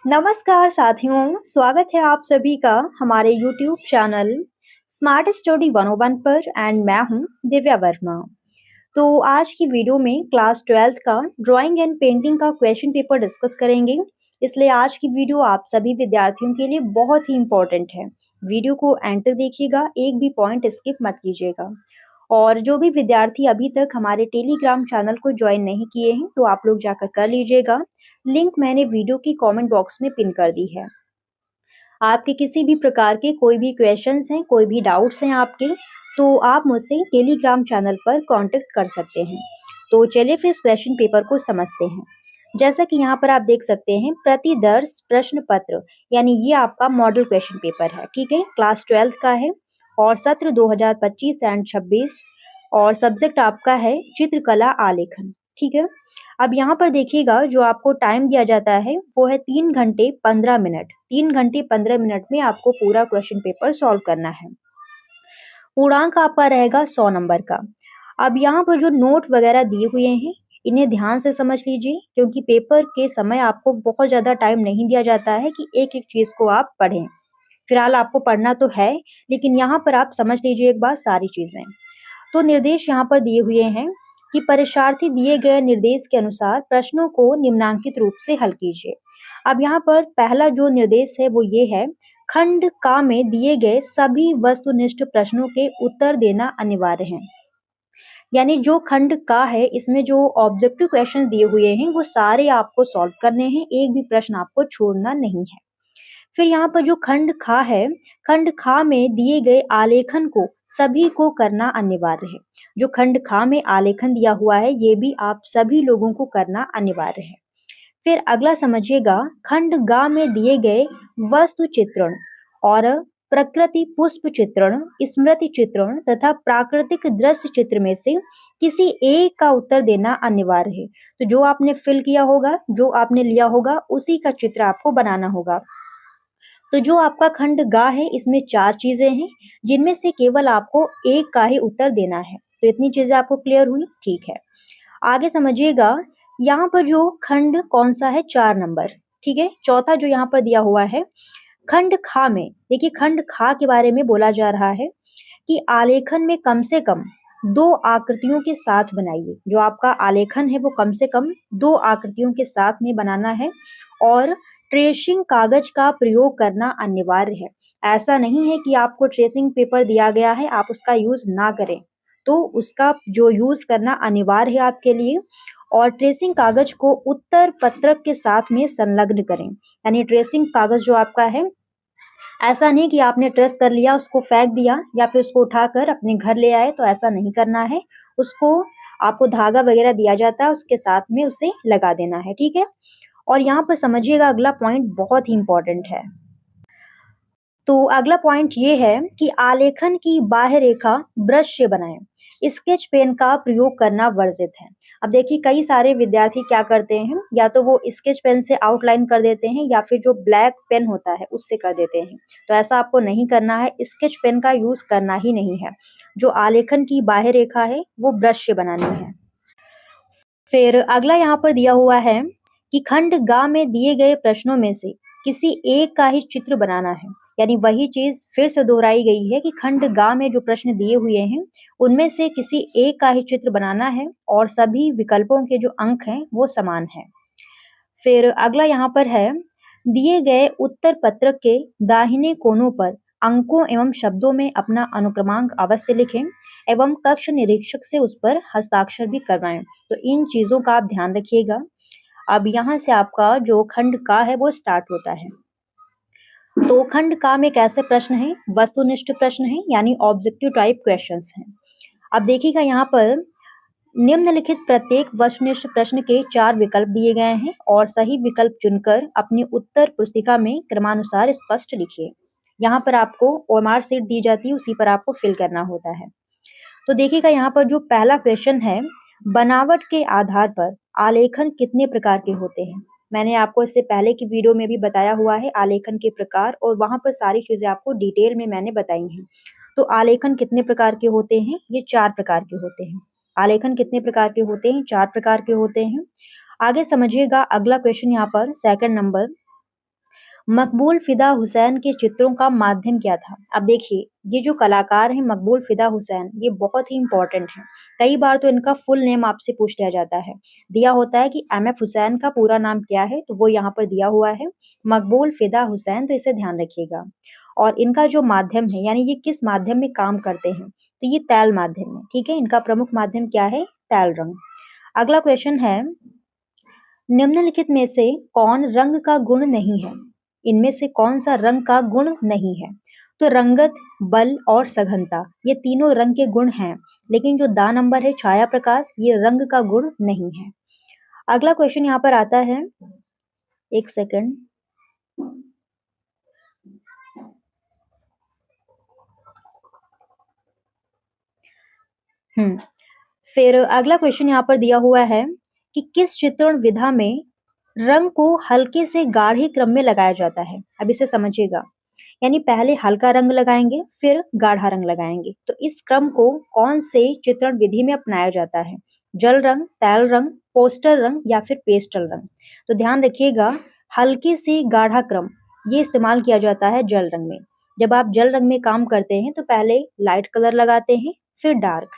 नमस्कार साथियों, स्वागत है आप सभी का हमारे YouTube चैनल स्मार्ट स्टडी 101 पर एंड मैं हूं दिव्या वर्मा। तो आज की वीडियो में क्लास 12th का ड्राइंग एंड पेंटिंग का क्वेश्चन पेपर डिस्कस करेंगे। इसलिए आज की वीडियो आप सभी विद्यार्थियों के लिए बहुत ही इम्पोर्टेंट है। वीडियो को एंड तक देखिएगा, एक भी पॉइंट स्किप मत कीजिएगा। और जो भी विद्यार्थी अभी तक हमारे टेलीग्राम चैनल को ज्वाइन नहीं किए हैं तो आप लोग जाकर कर लीजिएगा। लिंक मैंने वीडियो की कमेंट बॉक्स में पिन कर दी है। आपके किसी भी प्रकार के कोई भी क्वेश्चंस हैं, कोई भी डाउट्स हैं आपके, तो आप मुझसे टेलीग्राम चैनल पर कांटेक्ट कर सकते हैं। तो चलिए फिर इस क्वेश्चन पेपर को समझते हैं। जैसा कि यहाँ पर आप देख सकते हैं, प्रतिदर्श प्रश्न पत्र, यानी ये आपका मॉडल क्वेश्चन पेपर है। ठीक है, क्लास 12th का है और सत्र 2025 एंड 26 और सब्जेक्ट आपका है चित्रकला आलेखन। ठीक है, अब यहाँ पर देखिएगा, जो आपको टाइम दिया जाता है वो है 3 घंटे 15 मिनट। 3 घंटे 15 मिनट में आपको पूरा क्वेश्चन पेपर सॉल्व करना है। पूर्णांक आपका रहेगा 100 नंबर का। अब यहाँ पर जो नोट वगैरह दिए हुए हैं, इन्हें ध्यान से समझ लीजिए, क्योंकि पेपर के समय आपको बहुत ज़्यादा टाइम नहीं दिया जाता है कि एक-एक चीज़ को आप पढ़ें। फिलहाल आपको पढ़ना तो है, लेकिन यहाँ पर आप समझ लीजिए एक बार सारी चीज़ें। तो निर्देश यहाँ पर दिए हुए हैं कि परीक्षार्थी दिए गए निर्देश के अनुसार प्रश्नों को निम्नांकित रूप से हल कीजिए। अब यहाँ पर पहला जो निर्देश है वो ये है, खंड का में दिए गए सभी वस्तुनिष्ठ प्रश्नों के उत्तर देना अनिवार्य है। यानी जो खंड का है, इसमें जो ऑब्जेक्टिव क्वेश्चन दिए हुए हैं वो सारे आपको सॉल्व करने हैं, एक भी प्रश्न आपको छोड़ना नहीं है। फिर यहाँ पर जो खंड खा है, खंड खा में दिए गए आलेखन को सभी को करना अनिवार्य है। जो खंड खा में आलेखन दिया हुआ है, ये भी आप सभी लोगों को करना अनिवार्य है। फिर अगला समझिएगा, खंड गा में दिए गए वस्तु चित्रण और प्रकृति पुष्प चित्रण, स्मृति चित्रण तथा प्राकृतिक दृश्य चित्र में से किसी एक का उत्तर देना अनिवार्य है। तो जो आपने फिल किया होगा, जो आपने लिया होगा, उसी का चित्र आपको बनाना होगा। तो जो आपका खंड गा है, इसमें 4 चीजें हैं, जिनमें से केवल आपको एक का ही उत्तर देना है। तो इतनी चीजें आपको क्लियर हुई? ठीक है, आगे समझिएगा। यहाँ पर जो खंड कौन सा है, 4 नंबर। ठीक है, चौथा जो यहाँ पर दिया हुआ है खंड खा में, देखिए खंड खा के बारे में बोला जा रहा है कि आलेखन में कम से कम 2 आकृतियों के साथ बनाइए। जो आपका आलेखन है वो कम से कम 2 आकृतियों के साथ में बनाना है और ट्रेसिंग कागज का प्रयोग करना अनिवार्य है। ऐसा नहीं है कि आपको ट्रेसिंग पेपर दिया गया है, आप उसका यूज ना करें, तो उसका जो यूज करना अनिवार्य है आपके लिए। और ट्रेसिंग कागज को उत्तर पत्रक के साथ में संलग्न करें। यानी ट्रेसिंग कागज जो आपका है, ऐसा नहीं कि आपने ट्रेस कर लिया, उसको फेंक दिया या फिर उसको उठाकर अपने घर ले आए, तो ऐसा नहीं करना है। उसको आपको धागा वगैरह दिया जाता है, उसके साथ में उसे लगा देना है। ठीक है, और यहाँ पर समझिएगा, अगला पॉइंट बहुत ही इंपॉर्टेंट है। तो अगला पॉइंट ये है कि आलेखन की बाह्य रेखा ब्रश से बनाएं। स्केच पेन का प्रयोग करना वर्जित है। अब देखिए, कई सारे विद्यार्थी क्या करते हैं, या तो वो स्केच पेन से आउटलाइन कर देते हैं या फिर जो ब्लैक पेन होता है उससे कर देते हैं। तो ऐसा आपको नहीं करना है, स्केच पेन का यूज करना ही नहीं है। जो आलेखन की बाह्य रेखा है वो ब्रश से बनानी है। फिर अगला यहाँ पर दिया हुआ है कि खंड गा में दिए गए प्रश्नों में से किसी एक का ही चित्र बनाना है। यानी वही चीज फिर से दोहराई गई है कि खंड गा में जो प्रश्न दिए हुए हैं, उनमें से किसी एक का ही चित्र बनाना है और सभी विकल्पों के जो अंक हैं वो समान है। फिर अगला यहाँ पर है, दिए गए उत्तर पत्रक के दाहिने कोनों पर अंकों एवं शब्दों में अपना अनुक्रमांक अवश्य लिखें एवं कक्ष निरीक्षक से उस पर हस्ताक्षर भी करवाएं। तो इन चीजों का आप ध्यान रखिएगा। अब यहाँ से आपका जो खंड का है वो स्टार्ट होता है। तो खंड का में कैसे प्रश्न है, वस्तुनिष्ठ प्रश्न है, यानी ऑब्जेक्टिव टाइप क्वेश्चंस हैं। अब देखिएगा, यहाँ पर निम्नलिखित प्रत्येक वस्तुनिष्ठ प्रश्न के 4 विकल्प दिए गए हैं और सही विकल्प चुनकर अपनी उत्तर पुस्तिका में क्रमानुसार स्पष्ट लिखिए। यहाँ पर आपको ओएमआर शीट दी जाती है, उसी पर आपको फिल करना होता है। तो देखिएगा, यहाँ पर जो पहला क्वेश्चन है, बनावट के आधार पर आलेखन कितने प्रकार के होते हैं। मैंने आपको इससे पहले की वीडियो में भी बताया हुआ है आलेखन के प्रकार, और वहां पर सारी चीजें आपको डिटेल में मैंने बताई हैं। तो आलेखन कितने प्रकार के होते हैं, ये 4 प्रकार के होते हैं। आलेखन कितने प्रकार के होते हैं, 4 प्रकार के होते हैं। आगे समझिएगा, अगला क्वेश्चन यहाँ पर सेकंड नंबर, मकबूल फिदा हुसैन के चित्रों का माध्यम क्या था? अब देखिए, ये जो कलाकार हैं मकबूल फिदा हुसैन, ये बहुत ही इम्पोर्टेंट हैं। कई बार तो इनका फुल नेम आपसे पूछ लिया जाता है। दिया होता है कि एम.एफ. हुसैन का पूरा नाम क्या है, तो वो यहाँ पर दिया हुआ है मकबूल फिदा हुसैन, तो इसे ध्यान रखिएगा। और इनका जो माध्यम है, यानी ये किस माध्यम में काम करते हैं, तो ये तैल माध्यम है, ठीक है? इनका प्रमुख माध्यम क्या है? तैल रंग। अगला क्वेश्चन है, निम्नलिखित में से कौन रंग का गुण नहीं है? इनमें से कौन सा रंग का गुण नहीं है? तो रंगत, बल और सघनता, ये तीनों रंग के गुण हैं, लेकिन जो दा नंबर है छाया प्रकाश, ये रंग का गुण नहीं है। अगला क्वेश्चन यहाँ पर आता है, एक सेकंड। फिर अगला क्वेश्चन यहाँ पर दिया हुआ है कि किस चित्रण विधा में रंग को हल्के से गाढ़े क्रम में लगाया जाता है? अब इसे समझिएगा, यानी पहले हल्का रंग लगाएंगे फिर गाढ़ा रंग लगाएंगे, तो इस क्रम को कौन से चित्रण विधि में अपनाया जाता है? जल रंग, तैल रंग, पोस्टर रंग या फिर पेस्टल रंग? तो ध्यान रखिएगा, हल्के से गाढ़ा क्रम ये इस्तेमाल किया जाता है जल रंग में। जब आप जल रंग में काम करते हैं तो पहले लाइट कलर लगाते हैं फिर डार्क,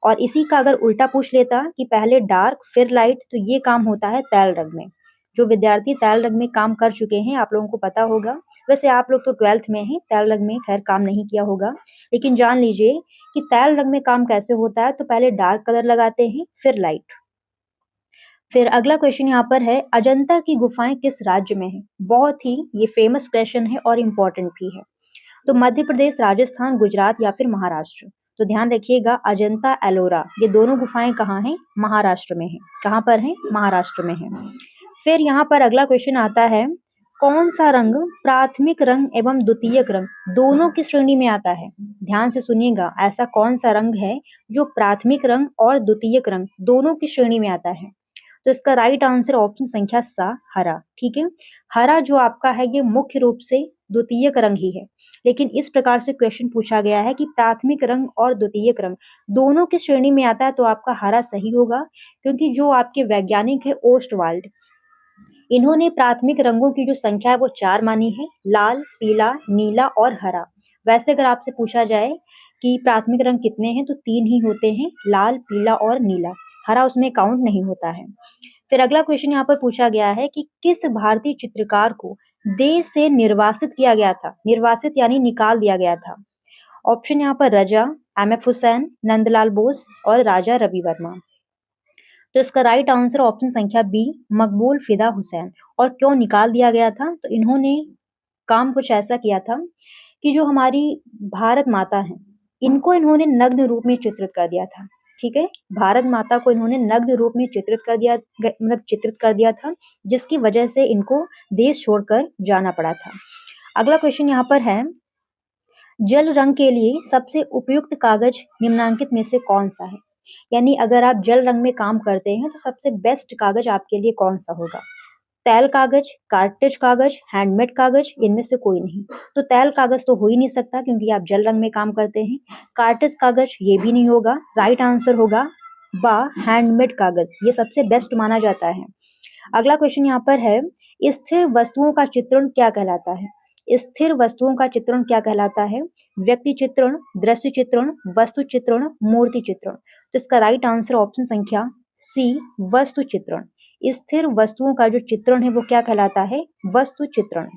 और इसी का अगर उल्टा पूछ लेता कि पहले डार्क फिर लाइट, तो ये काम होता है तैल रंग में। जो विद्यार्थी तैल रंग में काम कर चुके हैं आप लोगों को पता होगा, वैसे आप लोग तो 12th में हैं, तैल रंग में खैर काम नहीं किया होगा, लेकिन जान लीजिए कि तैल रंग में काम कैसे होता है। तो पहले डार्क कलर लगाते हैं फिर लाइट। फिर अगला क्वेश्चन यहाँ पर है, अजंता की गुफाएं किस राज्य में है? बहुत ही ये फेमस क्वेश्चन है और इम्पोर्टेंट भी है। तो मध्य प्रदेश, राजस्थान, गुजरात या फिर महाराष्ट्र? तो ध्यान रखिएगा, अजंता, एलोरा, ये दोनों गुफाएं कहाँ हैं? महाराष्ट्र में हैं। कहाँ पर हैं? महाराष्ट्र में हैं। फिर यहाँ पर अगला क्वेश्चन आता है, कौन सा रंग प्राथमिक रंग एवं द्वितीयक रंग दोनों की श्रेणी में आता है? ध्यान से सुनिएगा, ऐसा कौन सा रंग है जो प्राथमिक रंग और द्वितीयक रंग दोनों की श्रेणी में आता है? तो इसका राइट आंसर ऑप्शन संख्या सा, हरा। ठीक है, हरा जो आपका है ये मुख्य रूप से द्वितीयक रंग ही है, लेकिन इस प्रकार से क्वेश्चन पूछा गया है कि प्राथमिक रंग और द्वितीयक रंग दोनों की श्रेणी में आता है, तो आपका हरा सही होगा, क्योंकि जो आपके वैज्ञानिक है ओस्टवाल्ड, इन्होंने प्राथमिक रंगों की जो संख्या है वो 4 मानी है, लाल, पीला, नीला और हरा। वैसे अगर आपसे पूछा जाए कि प्राथमिक रंग कितने हैं, तो 3 ही होते हैं, लाल, पीला और नीला। हरा उसमें काउंट नहीं होता है। फिर अगला क्वेश्चन यहाँ पर पूछा गया है कि किस भारतीय चित्रकार को देश से निर्वासित किया गया था? निर्वासित यानी निकाल दिया गया था। ऑप्शन यहाँ पर रजा, एम.एफ. हुसैन, नंदलाल बोस और राजा रवि वर्मा। तो इसका राइट आंसर ऑप्शन संख्या बी, मकबूल फिदा हुसैन। और क्यों निकाल दिया गया था? तो इन्होंने काम कुछ ऐसा किया था कि जो हमारी भारत माता है, इनको इन्होंने नग्न रूप में चित्रित कर दिया था। ठीक है, भारत माता को इन्होंने नग्न रूप में चित्रित कर दिया, मतलब चित्रित कर दिया था, जिसकी वजह से इनको देश छोड़कर जाना पड़ा था। अगला क्वेश्चन यहाँ पर है, जल रंग के लिए सबसे उपयुक्त कागज निम्नांकित में से कौन सा है? यानी अगर आप जल रंग में काम करते हैं तो सबसे बेस्ट कागज आपके लिए कौन सा होगा? तैल कागज, कार्टेज कागज, हैंडमेड कागज, इनमें से कोई नहीं। तो तैल कागज तो हो ही नहीं सकता क्योंकि आप जल रंग में काम करते हैं। कार्टेज कागज ये भी नहीं होगा। राइट आंसर होगा बा, हैंडमेड कागज, ये सबसे बेस्ट माना जाता है। अगला क्वेश्चन यहाँ पर है, स्थिर वस्तुओं का चित्रण क्या कहलाता है? स्थिर वस्तुओं का चित्रण क्या कहलाता है? व्यक्ति चित्रण, दृश्य चित्रण, वस्तु चित्रण, मूर्ति चित्रण। तो इसका राइट आंसर ऑप्शन संख्या सी, वस्तु चित्रण। स्थिर वस्तुओं का जो चित्रण है वो क्या कहलाता है? वस्तु चित्रण।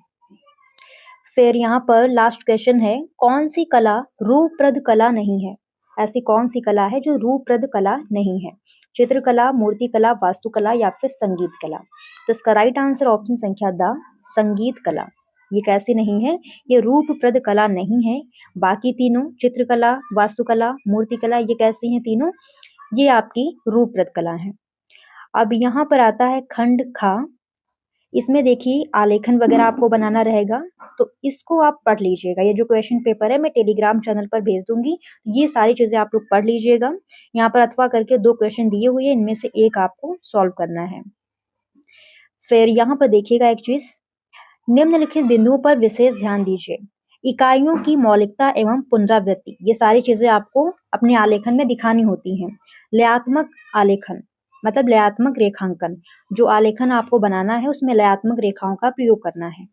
फिर यहाँ पर लास्ट क्वेश्चन है, कौन सी कला रूपप्रद कला नहीं है? ऐसी कौन सी कला है जो रूपप्रद कला नहीं है? चित्रकला, मूर्ति कला, वास्तुकला या फिर संगीत कला? तो इसका राइट आंसर ऑप्शन संख्या द, संगीत कला। ये कैसी नहीं है? ये रूपप्रद कला नहीं है। बाकी तीनों, चित्रकला, वास्तुकला, मूर्तिकला, ये कैसी हैं तीनों? ये आपकी रूपप्रद कला है। अब यहाँ पर आता है खंड खा। इसमें देखिए आलेखन वगैरह आपको बनाना रहेगा, तो इसको आप पढ़ लीजिएगा। ये जो क्वेश्चन पेपर है मैं टेलीग्राम चैनल पर भेज दूंगी, ये सारी चीजें आप लोग पढ़ लीजिएगा। यहाँ पर अथवा करके 2 क्वेश्चन दिए हुए हैं, इनमें से एक आपको सॉल्व करना है। फिर यहाँ पर देखिएगा एक चीज, निम्नलिखित बिंदुओं पर विशेष ध्यान दीजिए। इकाइयों की मौलिकता एवं पुनरावृत्ति, ये सारी चीजें आपको अपने आलेखन में दिखानी होती हैं। लयात्मक आलेखन मतलब लयात्मक रेखांकन, जो आलेखन आपको बनाना है उसमें लयात्मक रेखाओं का प्रयोग करना है।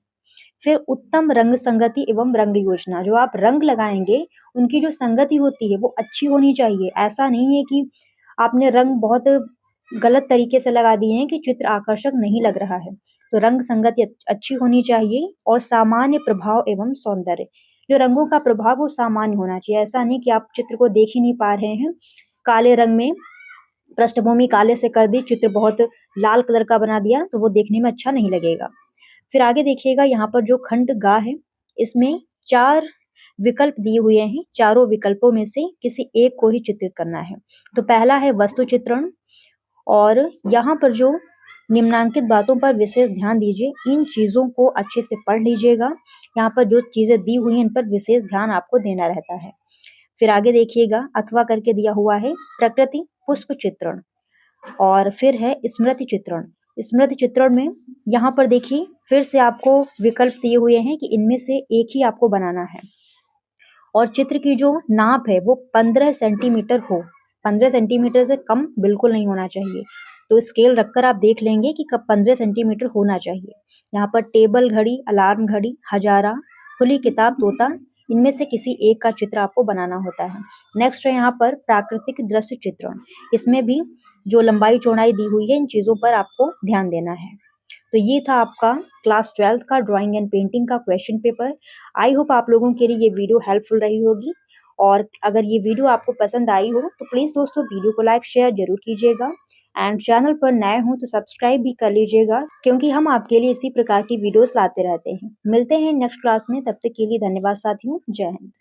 फिर उत्तम रंग संगति एवं रंग योजना, जो आप रंग लगाएँगे, उनकी जो संगति होती है वो अच्छी होनी चाहिए। ऐसा नहीं है कि आपने रंग बहुत गलत तरीके से लगा दिए हैं कि चित्र आकर्षक नहीं लग रहा है। तो रंग संगति अच्छी होनी चाहिए और सामान्य प्रभाव एवं सौंदर्य। जो रंगों का प्रभाव वो सामान्य होना चाहिए। ऐसा नहीं कि आप चित्र को देख ही नहीं पा रहे हैं। काले रंग में पृष्ठभूमि काले से कर दी, चित्र बहुत लाल कलर का बना दिया, तो वो देखने में अच्छा नहीं लगेगा। फिर आगे देखिएगा यहाँ पर जो खंड ग है, इसमें 4 विकल्प दिए हुए हैं। चारों विकल्पों में से किसी एक को ही चित्रित करना है। तो पहला है वस्तु चित्रण, और यहाँ पर जो निम्नांकित बातों पर विशेष ध्यान दीजिए। इन चीज़ों को अच्छे से पढ़ लीजिएगा। यहाँ पर जो चीज़ें दी हुई हैं, इन पर विशेष ध्यान आपको देना रहता है। फिर आगे देखिएगा, अथवा करके दिया हुआ है प्रकृति पुष्प चित्रण, और फिर है स्मृति चित्रण। स्मृति चित्रण में यहाँ पर देखिए फिर से आपको विकल्प दिए हुए हैं कि इनमें से एक ही आपको बनाना है, और चित्र की जो नाप है वो 15 सेंटीमीटर हो। 15 सेंटीमीटर से कम बिल्कुल नहीं होना चाहिए। तो स्केल रखकर आप देख लेंगे कि कब 15 सेंटीमीटर होना चाहिए। यहाँ पर टेबल घड़ी, अलार्म घड़ी, हजारा, खुली किताब, तोता, इनमें से किसी एक का चित्र आपको बनाना होता है। नेक्स्ट है यहाँ पर प्राकृतिक दृश्य चित्रण। इसमें भी जो लंबाई चौड़ाई दी हुई है, इन चीज़ों पर आपको ध्यान देना है। तो ये था आपका क्लास 12th का ड्राइंग एंड पेंटिंग का क्वेश्चन पेपर। आई होप आप लोगों के लिए ये वीडियो हेल्पफुल रही होगी, और अगर ये वीडियो आपको पसंद आई हो तो प्लीज़ दोस्तों वीडियो को लाइक शेयर जरूर कीजिएगा, एंड चैनल पर नए हो तो सब्सक्राइब भी कर लीजिएगा, क्योंकि हम आपके लिए इसी प्रकार की वीडियोस लाते रहते हैं। मिलते हैं नेक्स्ट क्लास में, तब तक के लिए धन्यवाद साथियों। जय हिंद।